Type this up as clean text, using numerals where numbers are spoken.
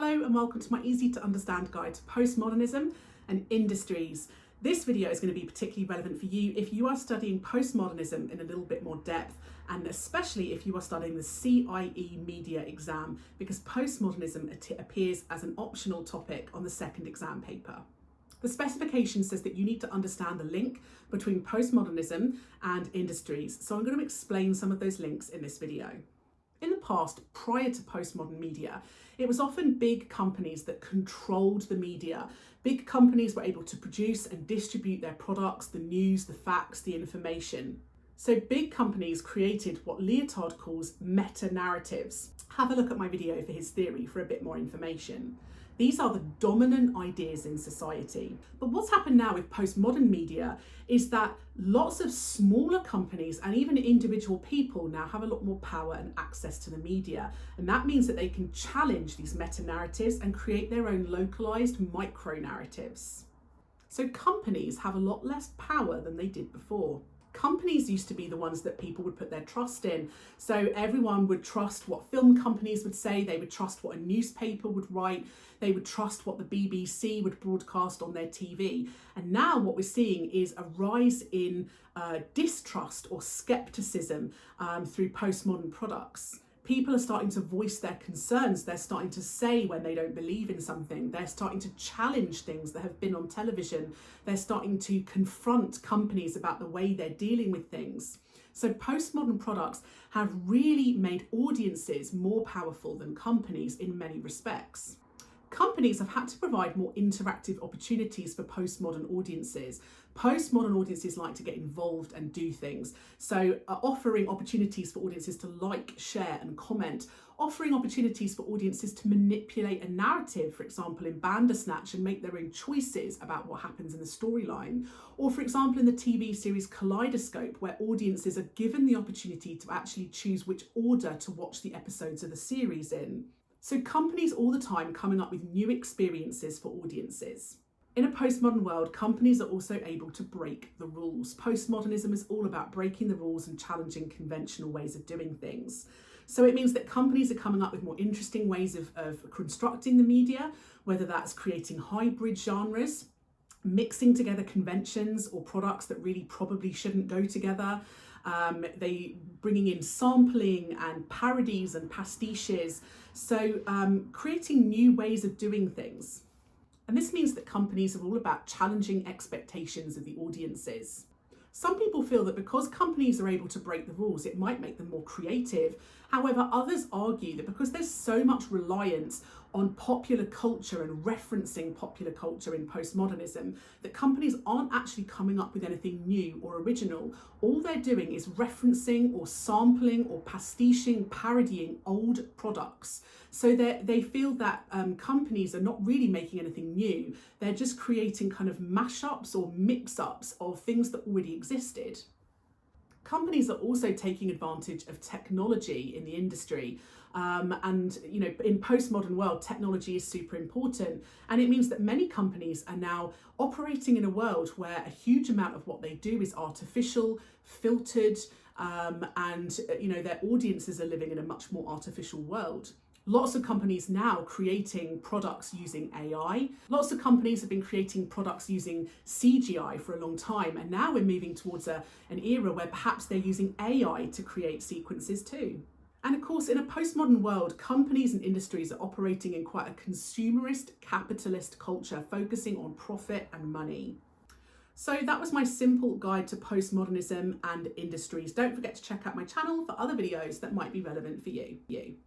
Hello and welcome to my easy to understand guide to postmodernism and industries. This video is going to be particularly relevant for you if you are studying postmodernism in a little bit more depth, and especially if you are studying the CIE media exam, because postmodernism appears as an optional topic on the second exam paper. The specification says that you need to understand the link between postmodernism and industries, so I'm going to explain some of those links in this video. In the past, prior to postmodern media, it was often big companies that controlled the media. Big companies were able to produce and distribute their products, the news, the facts, the information. So big companies created what Lyotard calls meta-narratives. Have a look at my video for his theory for a bit more information. These are the dominant ideas in society. But what's happened now with postmodern media is that lots of smaller companies and even individual people now have a lot more power and access to the media. And that means that they can challenge these meta-narratives and create their own localized micro-narratives. So companies have a lot less power than they did before. Companies used to be the ones that people would put their trust in. So everyone would trust what film companies would say, they would trust what a newspaper would write, they would trust what the BBC would broadcast on their TV. And now what we're seeing is a rise in distrust or skepticism through postmodern products. People are starting to voice their concerns. They're starting to say when they don't believe in something. They're starting to challenge things that have been on television. They're starting to confront companies about the way they're dealing with things. So postmodern products have really made audiences more powerful than companies in many respects. Companies have had to provide more interactive opportunities for postmodern audiences. Postmodern audiences like to get involved and do things. So offering opportunities for audiences to like, share and comment, offering opportunities for audiences to manipulate a narrative, for example, in Bandersnatch, and make their own choices about what happens in the storyline. Or for example, in the TV series Kaleidoscope, where audiences are given the opportunity to actually choose which order to watch the episodes of the series in. So companies all the time coming up with new experiences for audiences. In a postmodern world, companies are also able to break the rules. Postmodernism is all about breaking the rules and challenging conventional ways of doing things. So it means that companies are coming up with more interesting ways of constructing the media, whether that's creating hybrid genres, mixing together conventions or products that really probably shouldn't go together. They bringing in sampling and parodies and pastiches. So creating new ways of doing things. And this means that companies are all about challenging expectations of the audiences. Some people feel that because companies are able to break the rules, it might make them more creative. However, others argue that because there's so much reliance on popular culture and referencing popular culture in postmodernism, that companies aren't actually coming up with anything new or original. All they're doing is referencing or sampling or pastiching, parodying old products. So they feel that companies are not really making anything new. They're just creating kind of mashups or mix-ups of things that already existed. Companies are also taking advantage of technology in the industry. And you know, in postmodern world, technology is super important, and it means that many companies are now operating in a world where a huge amount of what they do is artificial, filtered, and you know, their audiences are living in a much more artificial world. Lots of companies now creating products using AI. Lots of companies have been creating products using CGI for a long time, and now we're moving towards an era where perhaps they're using AI to create sequences too. And of course, in a postmodern world, companies and industries are operating in quite a consumerist, capitalist culture, focusing on profit and money. So that was my simple guide to postmodernism and industries. Don't forget to check out my channel for other videos that might be relevant for you.